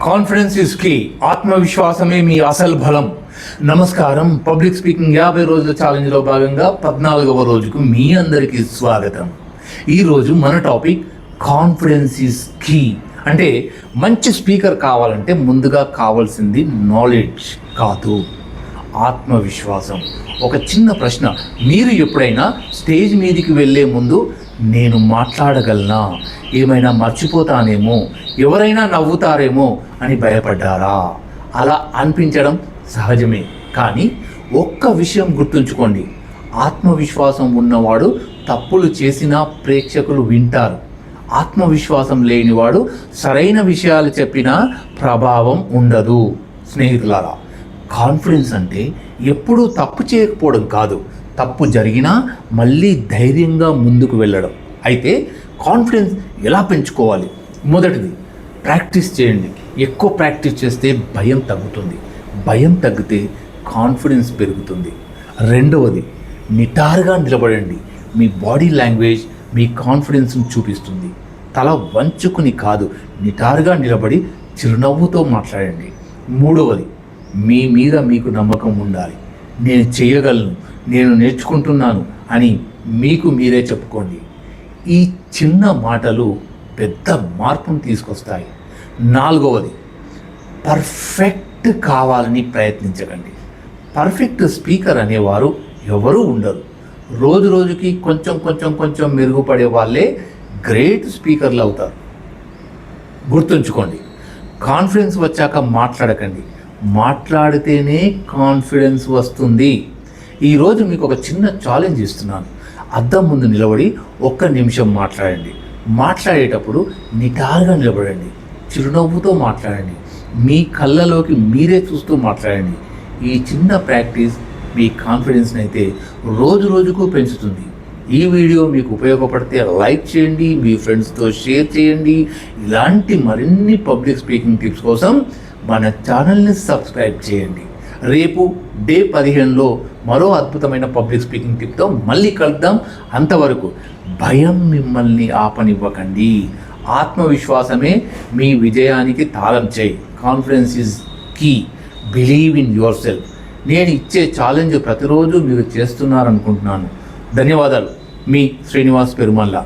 Confidence is key. ఆత్మవిశ్వాసమే మీ అసలు బలం. నమస్కారం. పబ్లిక్ స్పీకింగ్ 50 రోజుల ఛాలెంజ్లో భాగంగా 14వ రోజుకు మీ అందరికీ స్వాగతం. ఈరోజు మన టాపిక్ కాన్ఫిడెన్స్ ఇస్ కీ. అంటే మంచి స్పీకర్ కావాలంటే ముందుగా కావాల్సింది నాలెడ్జ్ కాదు, ఆత్మవిశ్వాసం. ఒక చిన్న ప్రశ్న, మీరు ఎప్పుడైనా స్టేజ్ మీదకి వెళ్ళే ముందు నేను మాట్లాడగలనా, ఏమైనా మర్చిపోతానేమో, ఎవరైనా నవ్వుతారేమో అని భయపడ్డారా? అలా అనిపించడం సహజమే. కానీ ఒక్క విషయం గుర్తుంచుకోండి, ఆత్మవిశ్వాసం ఉన్నవాడు తప్పులు చేసినా ప్రేక్షకులు వింటారు. ఆత్మవిశ్వాసం లేనివాడు సరైన విషయాలు చెప్పినా ప్రభావం ఉండదు. స్నేహితులారా, కాన్ఫిడెన్స్ అంటే ఎప్పుడూ తప్పు చేయకపోవడం కాదు, తప్పు జరిగినా మళ్ళీ ధైర్యంగా ముందుకు వెళ్ళడం. అయితే కాన్ఫిడెన్స్ ఎలా పెంచుకోవాలి? మొదటిది, ప్రాక్టీస్ చేయండి. ఎక్కువ ప్రాక్టీస్ చేస్తే భయం తగ్గుతుంది, భయం తగ్గితే కాన్ఫిడెన్స్ పెరుగుతుంది. రెండవది, నిటారుగా నిలబడండి. మీ బాడీ లాంగ్వేజ్ మీ కాన్ఫిడెన్స్ని చూపిస్తుంది. తల వంచుకుని కాదు, నిటారుగా నిలబడి చిరునవ్వుతో మాట్లాడండి. మూడవది, మీ మీద మీకు నమ్మకం ఉండాలి. నేను చేయగలను, నేను నేర్చుకుంటున్నాను అని మీకు మీరే చెప్పుకోండి. ఈ చిన్న మాటలు పెద్ద మార్పును తీసుకొస్తాయి. నాలుగవది, పర్ఫెక్ట్ కావాలని ప్రయత్నించకండి. పర్ఫెక్ట్ స్పీకర్ అనేవారు ఎవరూ ఉండరు. రోజు రోజుకి కొంచెం మెరుగుపడే వాళ్ళే గ్రేట్ స్పీకర్లు అవుతారు. గుర్తుంచుకోండి, కాన్ఫిడెన్స్ వచ్చాక మాట్లాడకండి, మాట్లాడితేనే కాన్ఫిడెన్స్ వస్తుంది. ఈరోజు మీకు ఒక చిన్న ఛాలెంజ్ ఇస్తున్నాను. అద్దం ముందు నిలబడి 1 నిమిషం మాట్లాడండి. మాట్లాడేటప్పుడు నిటారుగా నిలబడండి, చిరునవ్వుతో మాట్లాడండి, మీ కళ్ళలోకి మీరే చూస్తూ మాట్లాడండి. ఈ చిన్న ప్రాక్టీస్ మీ కాన్ఫిడెన్స్ని అయితే రోజు రోజుకు పెంచుతుంది. ఈ వీడియో మీకు ఉపయోగపడితే లైక్ చేయండి, మీ ఫ్రెండ్స్తో షేర్ చేయండి. ఇలాంటి మరిన్ని పబ్లిక్ స్పీకింగ్ టిప్స్ కోసం మన ఛానల్ని సబ్స్క్రైబ్ చేయండి. రేపు డే 15లో మరో అద్భుతమైన పబ్లిక్ స్పీకింగ్ టిప్తో మళ్ళీ కలుద్దాం. అంతవరకు భయం మిమ్మల్ని ఆపనివ్వకండి. ఆత్మవిశ్వాసమే మీ విజయానికి తాళం చేయి. Confidence is key. Believe in yourself. నేను ఇచ్చే ఛాలెంజ్ ప్రతిరోజు మీరు చేస్తున్నారనుకుంటున్నాను. ధన్యవాదాలు. మీ శ్రీనివాస్ పెరుమల్ల.